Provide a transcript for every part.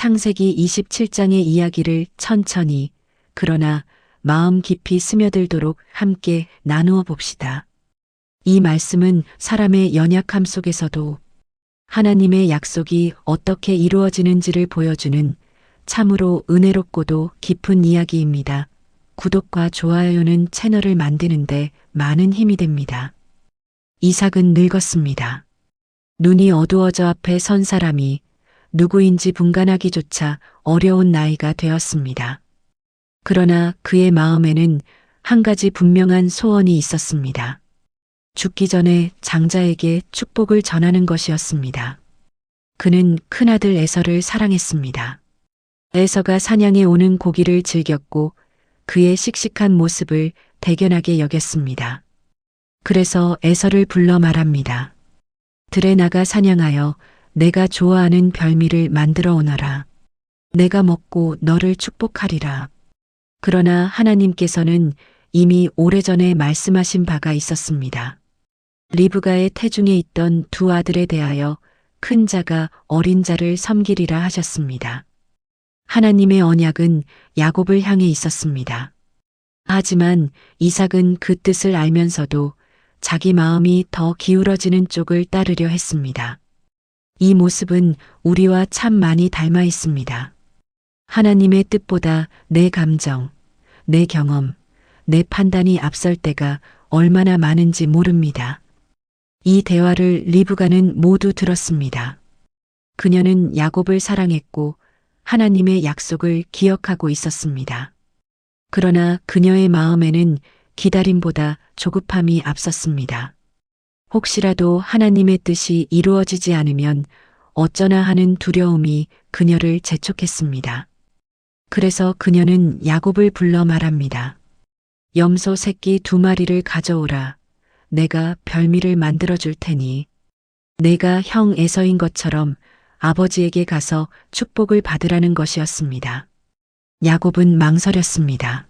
창세기 27장의 이야기를 천천히 그러나 마음 깊이 스며들도록 함께 나누어 봅시다. 이 말씀은 사람의 연약함 속에서도 하나님의 약속이 어떻게 이루어지는지를 보여주는 참으로 은혜롭고도 깊은 이야기입니다. 구독과 좋아요는 채널을 만드는데 많은 힘이 됩니다. 이삭은 늙었습니다. 눈이 어두워져 앞에 선 사람이 누구인지 분간하기조차 어려운 나이가 되었습니다. 그러나 그의 마음에는 한 가지 분명한 소원이 있었습니다. 죽기 전에 장자에게 축복을 전하는 것이었습니다. 그는 큰아들 에서를 사랑했습니다. 에서가 사냥에 오는 고기를 즐겼고 그의 씩씩한 모습을 대견하게 여겼습니다. 그래서 에서를 불러 말합니다. 들에 나가 사냥하여 내가 좋아하는 별미를 만들어 오너라. 내가 먹고 너를 축복하리라. 그러나 하나님께서는 이미 오래전에 말씀하신 바가 있었습니다. 리브가의 태중에 있던 두 아들에 대하여 큰 자가 어린 자를 섬기리라 하셨습니다. 하나님의 언약은 야곱을 향해 있었습니다. 하지만 이삭은 그 뜻을 알면서도 자기 마음이 더 기울어지는 쪽을 따르려 했습니다. 이 모습은 우리와 참 많이 닮아 있습니다. 하나님의 뜻보다 내 감정, 내 경험, 내 판단이 앞설 때가 얼마나 많은지 모릅니다. 이 대화를 리브가는 모두 들었습니다. 그녀는 야곱을 사랑했고 하나님의 약속을 기억하고 있었습니다. 그러나 그녀의 마음에는 기다림보다 조급함이 앞섰습니다. 혹시라도 하나님의 뜻이 이루어지지 않으면 어쩌나 하는 두려움이 그녀를 재촉했습니다. 그래서 그녀는 야곱을 불러 말합니다. 염소 새끼 2마리를 가져오라. 내가 별미를 만들어 줄 테니 내가 형 에서인 것처럼 아버지에게 가서 축복을 받으라는 것이었습니다. 야곱은 망설였습니다.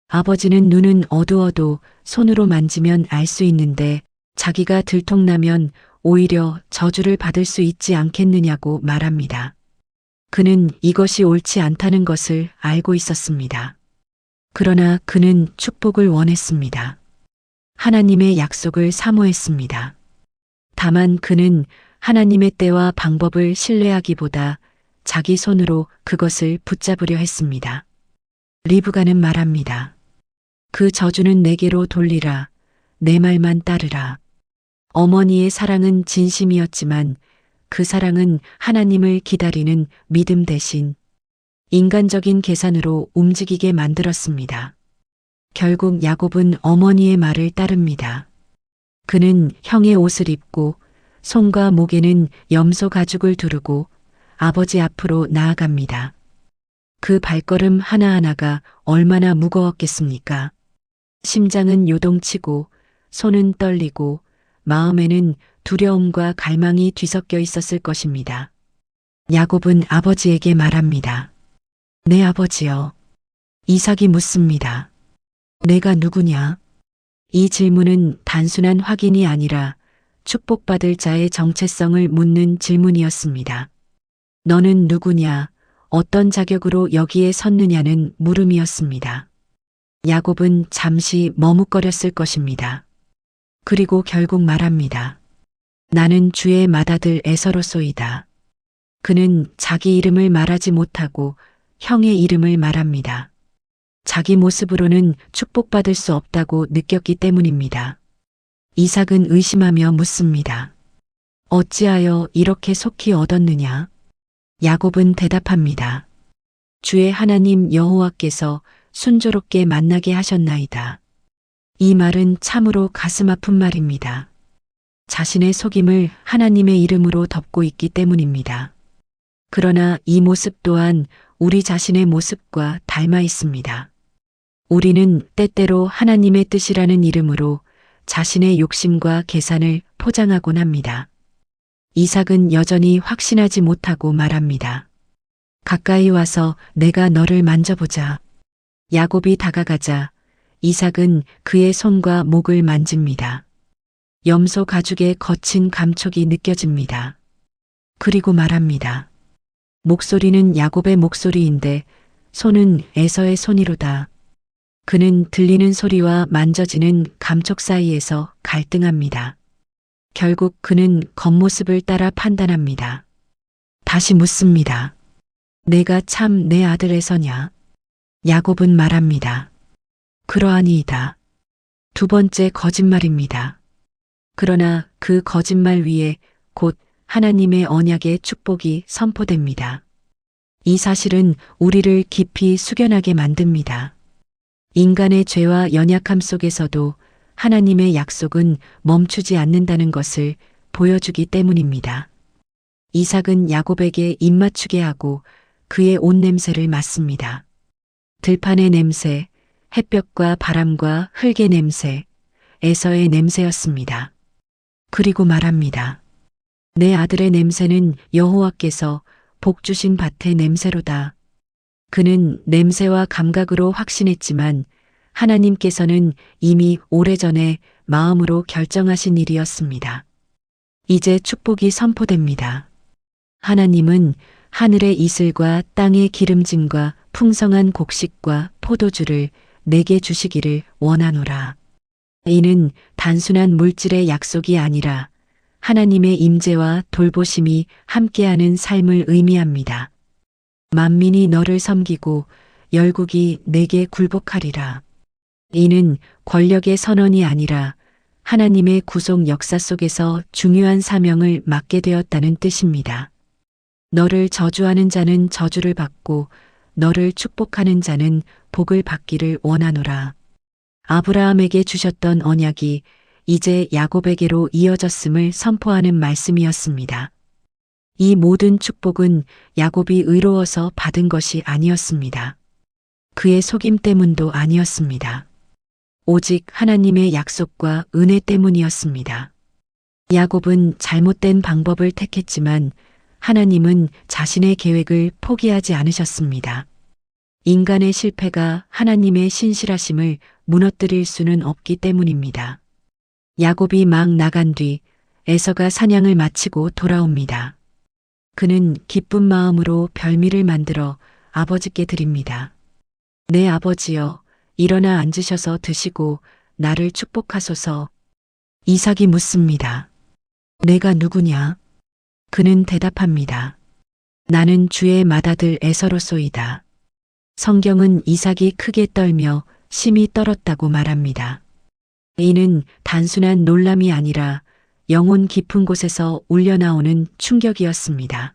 아버지는 눈은 어두워도 손으로 만지면 알 수 있는데 자기가 들통나면 오히려 저주를 받을 수 있지 않겠느냐고 말합니다. 그는 이것이 옳지 않다는 것을 알고 있었습니다. 그러나 그는 축복을 원했습니다. 하나님의 약속을 사모했습니다. 다만 그는 하나님의 때와 방법을 신뢰하기보다 자기 손으로 그것을 붙잡으려 했습니다. 리브가는 말합니다. 그 저주는 내게로 돌리라. 내 말만 따르라. 어머니의 사랑은 진심이었지만 그 사랑은 하나님을 기다리는 믿음 대신 인간적인 계산으로 움직이게 만들었습니다. 결국 야곱은 어머니의 말을 따릅니다. 그는 형의 옷을 입고 손과 목에는 염소 가죽을 두르고 아버지 앞으로 나아갑니다. 그 발걸음 하나하나가 얼마나 무거웠겠습니까? 심장은 요동치고 손은 떨리고 마음에는 두려움과 갈망이 뒤섞여 있었을 것입니다. 야곱은 아버지에게 말합니다. 내 아버지여. 이삭이 묻습니다. 내가 누구냐? 이 질문은 단순한 확인이 아니라 축복받을 자의 정체성을 묻는 질문이었습니다. 너는 누구냐? 어떤 자격으로 여기에 섰느냐는 물음이었습니다. 야곱은 잠시 머뭇거렸을 것입니다. 그리고 결국 말합니다. 나는 주의 맏아들 에서로소이다. 그는 자기 이름을 말하지 못하고 형의 이름을 말합니다. 자기 모습으로는 축복받을 수 없다고 느꼈기 때문입니다. 이삭은 의심하며 묻습니다. 어찌하여 이렇게 속히 얻었느냐? 야곱은 대답합니다. 주의 하나님 여호와께서 순조롭게 만나게 하셨나이다. 이 말은 참으로 가슴 아픈 말입니다. 자신의 속임을 하나님의 이름으로 덮고 있기 때문입니다. 그러나 이 모습 또한 우리 자신의 모습과 닮아 있습니다. 우리는 때때로 하나님의 뜻이라는 이름으로 자신의 욕심과 계산을 포장하곤 합니다. 이삭은 여전히 확신하지 못하고 말합니다. 가까이 와서 내가 너를 만져보자. 야곱이 다가가자 이삭은 그의 손과 목을 만집니다. 염소 가죽의 거친 감촉이 느껴집니다. 그리고 말합니다. 목소리는 야곱의 목소리인데 손은 에서의 손이로다. 그는 들리는 소리와 만져지는 감촉 사이에서 갈등합니다. 결국 그는 겉모습을 따라 판단합니다. 다시 묻습니다. 내가 참 내 아들 에서냐? 야곱은 말합니다. 그러하니이다. 두 번째 거짓말입니다. 그러나 그 거짓말 위에 곧 하나님의 언약의 축복이 선포됩니다. 이 사실은 우리를 깊이 숙연하게 만듭니다. 인간의 죄와 연약함 속에서도 하나님의 약속은 멈추지 않는다는 것을 보여주기 때문입니다. 이삭은 야곱에게 입맞추게 하고 그의 옷 냄새를 맡습니다. 들판의 냄새, 햇볕과 바람과 흙의 냄새, 에서의 냄새였습니다. 그리고 말합니다. 내 아들의 냄새는 여호와께서 복 주신 밭의 냄새로다. 그는 냄새와 감각으로 확신했지만 하나님께서는 이미 오래전에 마음으로 결정하신 일이었습니다. 이제 축복이 선포됩니다. 하나님은 하늘의 이슬과 땅의 기름짐과 풍성한 곡식과 포도주를 내게 주시기를 원하노라. 이는 단순한 물질의 약속이 아니라 하나님의 임재와 돌보심이 함께하는 삶을 의미합니다. 만민이 너를 섬기고 열국이 내게 굴복하리라. 이는 권력의 선언이 아니라 하나님의 구속 역사 속에서 중요한 사명을 맡게 되었다는 뜻입니다. 너를 저주하는 자는 저주를 받고 너를 축복하는 자는 복을 받기를 원하노라. 아브라함에게 주셨던 언약이 이제 야곱에게로 이어졌음을 선포하는 말씀이었습니다. 이 모든 축복은 야곱이 의로워서 받은 것이 아니었습니다. 그의 속임 때문도 아니었습니다. 오직 하나님의 약속과 은혜 때문이었습니다. 야곱은 잘못된 방법을 택했지만 하나님은 자신의 계획을 포기하지 않으셨습니다. 인간의 실패가 하나님의 신실하심을 무너뜨릴 수는 없기 때문입니다. 야곱이 막 나간 뒤 에서가 사냥을 마치고 돌아옵니다. 그는 기쁜 마음으로 별미를 만들어 아버지께 드립니다. 내 아버지여, 일어나 앉으셔서 드시고 나를 축복하소서. 이삭이 묻습니다. 내가 누구냐? 그는 대답합니다. 나는 주의 맏아들 에서로소이다. 성경은 이삭이 크게 떨며 심히 떨었다고 말합니다. 이는 단순한 놀람이 아니라 영혼 깊은 곳에서 울려나오는 충격이었습니다.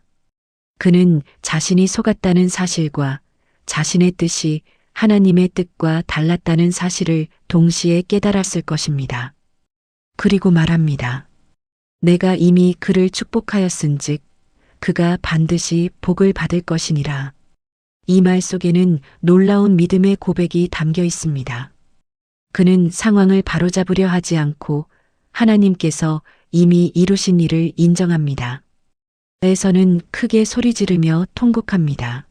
그는 자신이 속았다는 사실과 자신의 뜻이 하나님의 뜻과 달랐다는 사실을 동시에 깨달았을 것입니다. 그리고 말합니다. 내가 이미 그를 축복하였은즉 그가 반드시 복을 받을 것이니라. 이 말 속에는 놀라운 믿음의 고백이 담겨 있습니다. 그는 상황을 바로잡으려 하지 않고 하나님께서 이미 이루신 일을 인정합니다. 에서는 크게 소리 지르며 통곡합니다.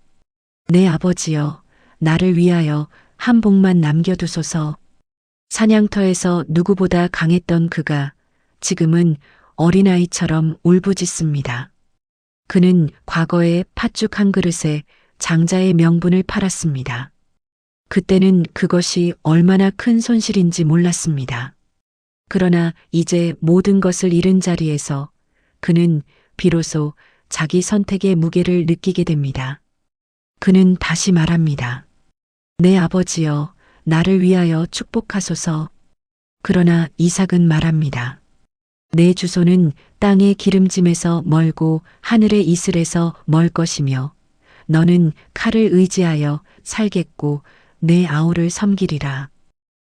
내 아버지여, 나를 위하여 한 복만 남겨두소서. 사냥터에서 누구보다 강했던 그가 지금은 어린아이처럼 울부짖습니다. 그는 과거에 팥죽 한 그릇에 장자의 명분을 팔았습니다. 그때는 그것이 얼마나 큰 손실인지 몰랐습니다. 그러나 이제 모든 것을 잃은 자리에서 그는 비로소 자기 선택의 무게를 느끼게 됩니다. 그는 다시 말합니다. 내 아버지여, 나를 위하여 축복하소서. 그러나 이삭은 말합니다. 내 주소는 땅의 기름짐에서 멀고 하늘의 이슬에서 멀 것이며 너는 칼을 의지하여 살겠고 내 아우를 섬기리라.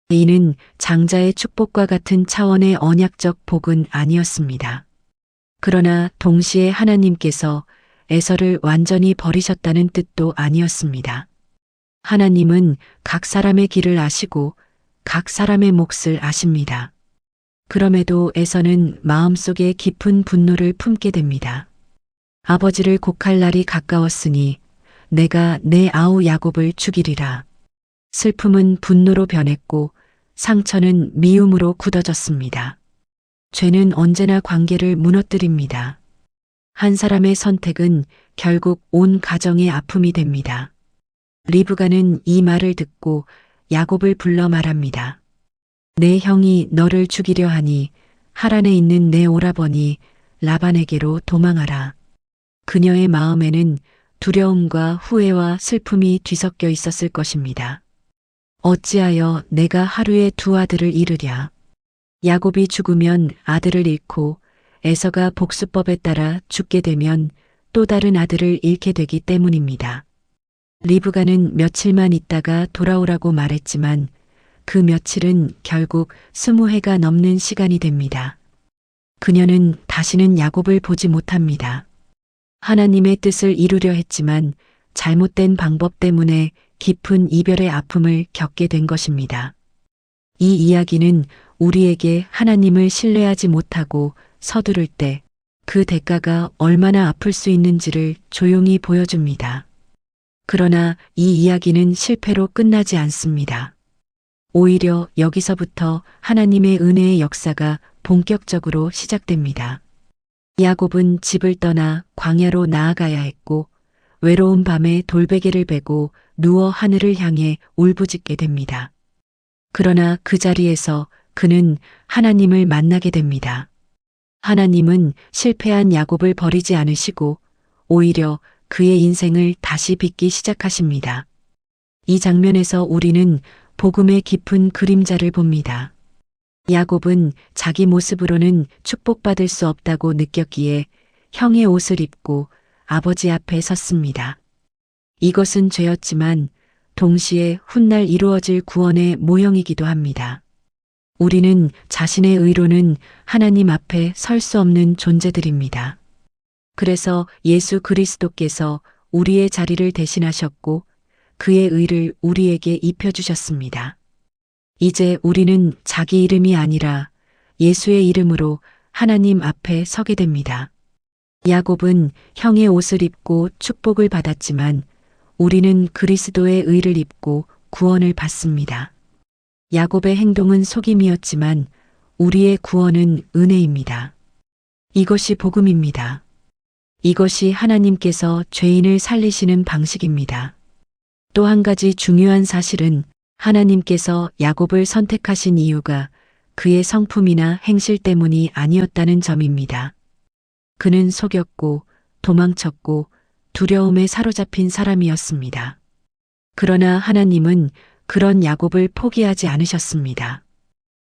이는 장자의 축복과 같은 차원의 언약적 복은 아니었습니다. 그러나 동시에 하나님께서 에서를 완전히 버리셨다는 뜻도 아니었습니다. 하나님은 각 사람의 길을 아시고 각 사람의 몫을 아십니다. 그럼에도 에서는 마음속에 깊은 분노를 품게 됩니다. 아버지를 곡할 날이 가까웠으니 내가 내 아우 야곱을 죽이리라. 슬픔은 분노로 변했고 상처는 미움으로 굳어졌습니다. 죄는 언제나 관계를 무너뜨립니다. 한 사람의 선택은 결국 온 가정의 아픔이 됩니다. 리브가는 이 말을 듣고 야곱을 불러 말합니다. 내 형이 너를 죽이려 하니 하란에 있는 내 오라버니 라반에게로 도망하라. 그녀의 마음에는 두려움과 후회와 슬픔이 뒤섞여 있었을 것입니다. 어찌하여 내가 하루에 두 아들을 잃으랴. 야곱이 죽으면 아들을 잃고 에서가 복수법에 따라 죽게 되면 또 다른 아들을 잃게 되기 때문입니다. 리브가는 며칠만 있다가 돌아오라고 말했지만 그 며칠은 결국 20해가 넘는 시간이 됩니다. 그녀는 다시는 야곱을 보지 못합니다. 하나님의 뜻을 이루려 했지만 잘못된 방법 때문에 깊은 이별의 아픔을 겪게 된 것입니다. 이 이야기는 우리에게 하나님을 신뢰하지 못하고 서두를 때 그 대가가 얼마나 아플 수 있는지를 조용히 보여줍니다. 그러나 이 이야기는 실패로 끝나지 않습니다. 오히려 여기서부터 하나님의 은혜의 역사가 본격적으로 시작됩니다. 야곱은 집을 떠나 광야로 나아가야 했고 외로운 밤에 돌베개를 베고 누워 하늘을 향해 울부짖게 됩니다. 그러나 그 자리에서 그는 하나님을 만나게 됩니다. 하나님은 실패한 야곱을 버리지 않으시고 오히려 그의 인생을 다시 빚기 시작하십니다. 이 장면에서 우리는 복음의 깊은 그림자를 봅니다. 야곱은 자기 모습으로는 축복받을 수 없다고 느꼈기에 형의 옷을 입고 아버지 앞에 섰습니다. 이것은 죄였지만 동시에 훗날 이루어질 구원의 모형이기도 합니다. 우리는 자신의 의로는 하나님 앞에 설 수 없는 존재들입니다. 그래서 예수 그리스도께서 우리의 자리를 대신하셨고 그의 의를 우리에게 입혀주셨습니다. 이제 우리는 자기 이름이 아니라 예수의 이름으로 하나님 앞에 서게 됩니다. 야곱은 형의 옷을 입고 축복을 받았지만 우리는 그리스도의 의를 입고 구원을 받습니다. 야곱의 행동은 속임이었지만 우리의 구원은 은혜입니다. 이것이 복음입니다. 이것이 하나님께서 죄인을 살리시는 방식입니다. 또 한 가지 중요한 사실은 하나님께서 야곱을 선택하신 이유가 그의 성품이나 행실 때문이 아니었다는 점입니다. 그는 속였고 도망쳤고 두려움에 사로잡힌 사람이었습니다. 그러나 하나님은 그런 야곱을 포기하지 않으셨습니다.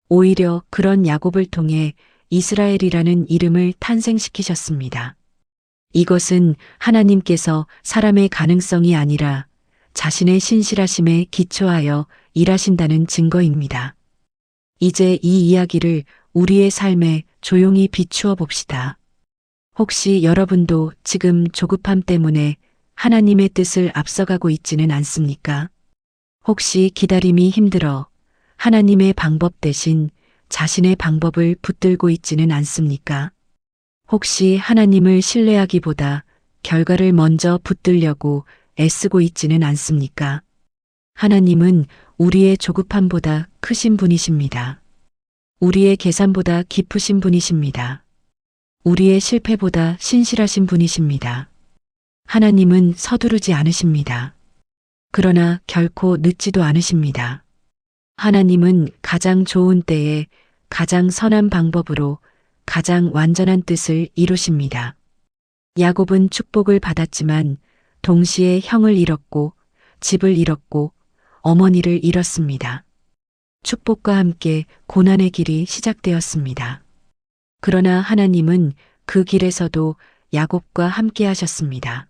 오히려 그런 야곱을 통해 이스라엘이라는 이름을 탄생시키셨습니다. 이것은 하나님께서 사람의 가능성이 아니라 자신의 신실하심에 기초하여 일하신다는 증거입니다. 이제 이 이야기를 우리의 삶에 조용히 비추어 봅시다. 혹시 여러분도 지금 조급함 때문에 하나님의 뜻을 앞서가고 있지는 않습니까? 혹시 기다림이 힘들어 하나님의 방법 대신 자신의 방법을 붙들고 있지는 않습니까? 혹시 하나님을 신뢰하기보다 결과를 먼저 붙들려고 애쓰고 있지는 않습니까? 하나님은 우리의 조급함보다 크신 분이십니다. 우리의 계산보다 깊으신 분이십니다. 우리의 실패보다 신실하신 분이십니다. 하나님은 서두르지 않으십니다. 그러나 결코 늦지도 않으십니다. 하나님은 가장 좋은 때에 가장 선한 방법으로 가장 완전한 뜻을 이루십니다. 야곱은 축복을 받았지만 동시에 형을 잃었고 집을 잃었고 어머니를 잃었습니다. 축복과 함께 고난의 길이 시작되었습니다. 그러나 하나님은 그 길에서도 야곱과 함께 하셨습니다.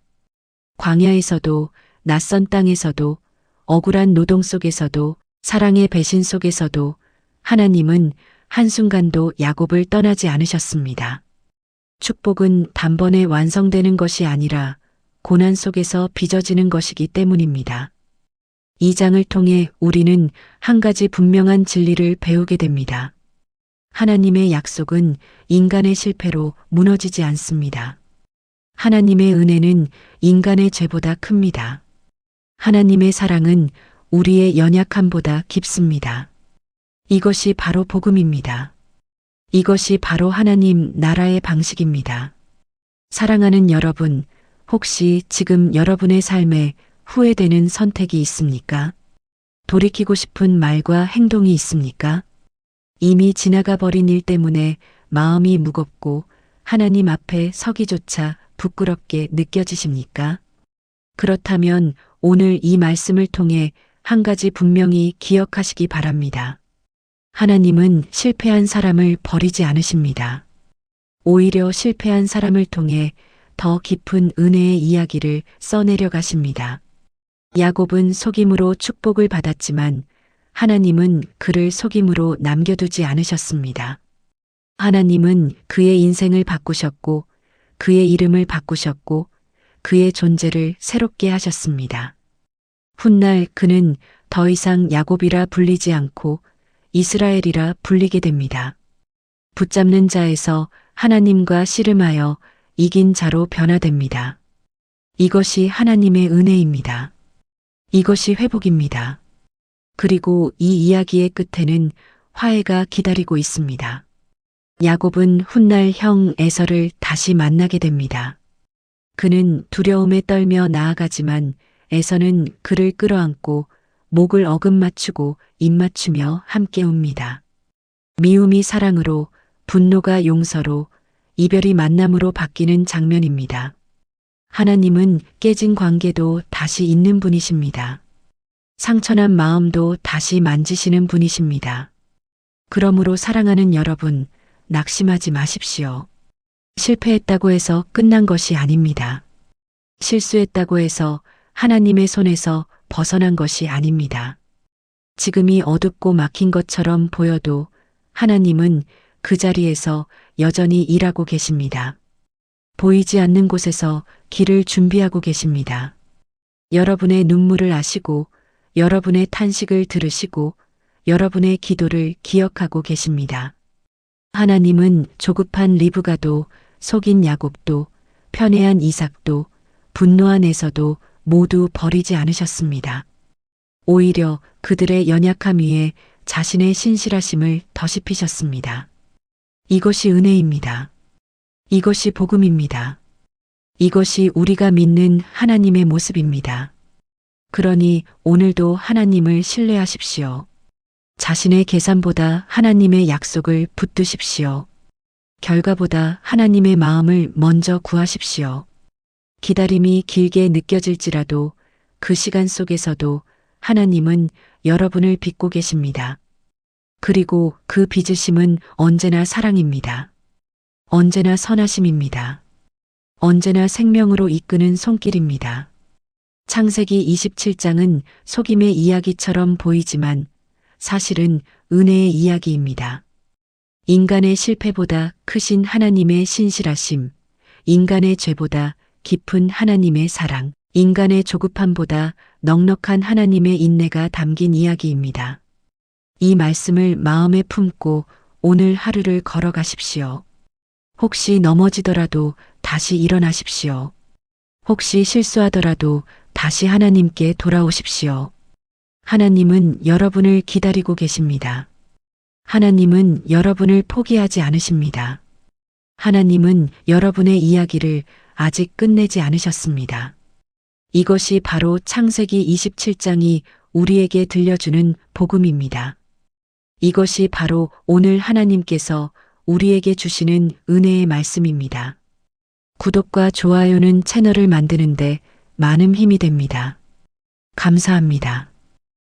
광야에서도 낯선 땅에서도 억울한 노동 속에서도 사랑의 배신 속에서도 하나님은 한순간도 야곱을 떠나지 않으셨습니다. 축복은 단번에 완성되는 것이 아니라 고난 속에서 빚어지는 것이기 때문입니다. 이 장을 통해 우리는 한 가지 분명한 진리를 배우게 됩니다. 하나님의 약속은 인간의 실패로 무너지지 않습니다. 하나님의 은혜는 인간의 죄보다 큽니다. 하나님의 사랑은 우리의 연약함보다 깊습니다. 이것이 바로 복음입니다. 이것이 바로 하나님 나라의 방식입니다. 사랑하는 여러분, 혹시 지금 여러분의 삶에 후회되는 선택이 있습니까? 돌이키고 싶은 말과 행동이 있습니까? 이미 지나가 버린 일 때문에 마음이 무겁고 하나님 앞에 서기조차 부끄럽게 느껴지십니까? 그렇다면 오늘 이 말씀을 통해 한 가지 분명히 기억하시기 바랍니다. 하나님은 실패한 사람을 버리지 않으십니다. 오히려 실패한 사람을 통해 더 깊은 은혜의 이야기를 써내려 가십니다. 야곱은 속임으로 축복을 받았지만 하나님은 그를 속임으로 남겨두지 않으셨습니다. 하나님은 그의 인생을 바꾸셨고 그의 이름을 바꾸셨고 그의 존재를 새롭게 하셨습니다. 훗날 그는 더 이상 야곱이라 불리지 않고 이스라엘이라 불리게 됩니다. 붙잡는 자에서 하나님과 씨름하여 이긴 자로 변화됩니다. 이것이 하나님의 은혜입니다. 이것이 회복입니다. 그리고 이 이야기의 끝에는 화해가 기다리고 있습니다. 야곱은 훗날 형 에서를 다시 만나게 됩니다. 그는 두려움에 떨며 나아가지만 에서는 그를 끌어안고 목을 어금맞추고 입맞추며 함께 웁니다. 미움이 사랑으로, 분노가 용서로, 이별이 만남으로 바뀌는 장면입니다. 하나님은 깨진 관계도 다시 잇는 분이십니다. 상처난 마음도 다시 만지시는 분이십니다. 그러므로 사랑하는 여러분, 낙심하지 마십시오. 실패했다고 해서 끝난 것이 아닙니다. 실수했다고 해서 하나님의 손에서 벗어난 것이 아닙니다. 지금이 어둡고 막힌 것처럼 보여도 하나님은 그 자리에서 여전히 일하고 계십니다. 보이지 않는 곳에서 길을 준비하고 계십니다. 여러분의 눈물을 아시고 여러분의 탄식을 들으시고 여러분의 기도를 기억하고 계십니다. 하나님은 조급한 리브가도 속인 야곱도 편애한 이삭도 분노한 에서도 모두 버리지 않으셨습니다. 오히려 그들의 연약함 위에 자신의 신실하심을 더십히셨습니다. 이것이 은혜입니다. 이것이 복음입니다. 이것이 우리가 믿는 하나님의 모습입니다. 그러니 오늘도 하나님을 신뢰하십시오. 자신의 계산보다 하나님의 약속을 붙드십시오. 결과보다 하나님의 마음을 먼저 구하십시오. 기다림이 길게 느껴질지라도 그 시간 속에서도 하나님은 여러분을 빚고 계십니다. 그리고 그 빚으심은 언제나 사랑입니다. 언제나 선하심입니다. 언제나 생명으로 이끄는 손길입니다. 창세기 27장은 속임의 이야기처럼 보이지만 사실은 은혜의 이야기입니다. 인간의 실패보다 크신 하나님의 신실하심, 인간의 죄보다 깊은 하나님의 사랑, 인간의 조급함보다 넉넉한 하나님의 인내가 담긴 이야기입니다. 이 말씀을 마음에 품고 오늘 하루를 걸어가십시오. 혹시 넘어지더라도 다시 일어나십시오. 혹시 실수하더라도 다시 하나님께 돌아오십시오. 하나님은 여러분을 기다리고 계십니다. 하나님은 여러분을 포기하지 않으십니다. 하나님은 여러분의 이야기를 아직 끝내지 않으셨습니다. 이것이 바로 창세기 27장이 우리에게 들려주는 복음입니다. 이것이 바로 오늘 하나님께서 우리에게 주시는 은혜의 말씀입니다. 구독과 좋아요는 채널을 만드는데 많은 힘이 됩니다. 감사합니다.